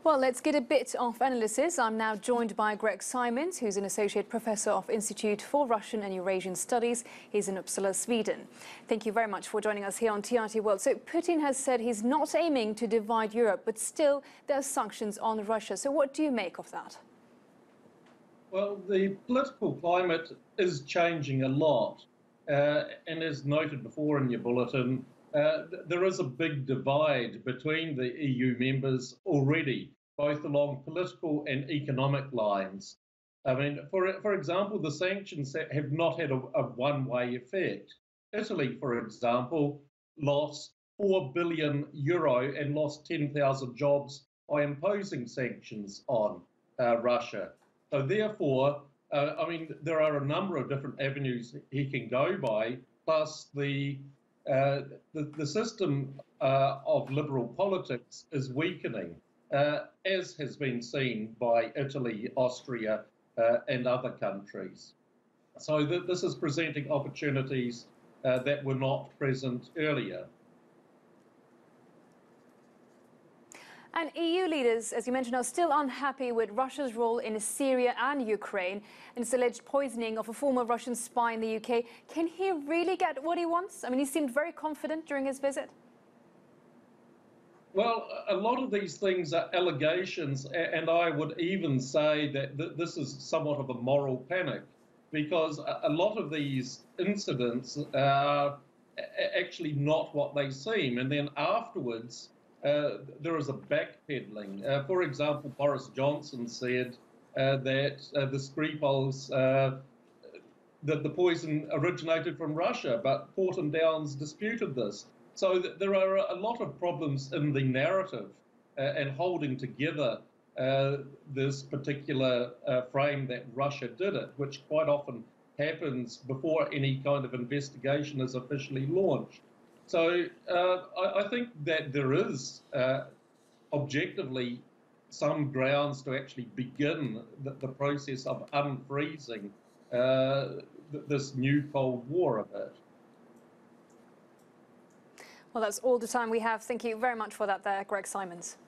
Well, let's get a bit of analysis. I'm now joined by Greg Simons, who's an Associate Professor of Institute for Russian and Eurasian Studies. He's in Uppsala, Sweden. Thank you very much for joining us here on TRT World. So Putin has said he's not aiming to divide Europe, but still there are sanctions on Russia. So what do you make of that? Well, the political climate is changing a lot. And as noted before in your bulletin, there is a big divide between the EU members already, both along political and economic lines. I mean, for example, the sanctions have not had a one-way effect. Italy, for example, lost €4 billion and lost 10,000 jobs by imposing sanctions on Russia. So therefore, I mean, there are a number of different avenues he can go by, plus the system of liberal politics is weakening, as has been seen by Italy, Austria, and other countries. So this is presenting opportunities that were not present earlier. And EU leaders, as you mentioned, are still unhappy with Russia's role in Syria and Ukraine and its alleged poisoning of a former Russian spy in the UK. Can he really get what he wants? I mean, he seemed very confident during his visit. Well, a lot of these things are allegations, and I would even say that this is somewhat of a moral panic, because a lot of these incidents are actually not what they seem. And then afterwards, there is a backpedaling. For example, Boris Johnson said that the Skripals, that the poison originated from Russia, but Porton Downs disputed this. So there are a lot of problems in the narrative and holding together this particular frame that Russia did it, which quite often happens before any kind of investigation is officially launched. So I think that there is objectively some grounds to actually begin the process of unfreezing this new Cold War a bit. Well, that's all the time we have. Thank you very much for that there, Greg Simons.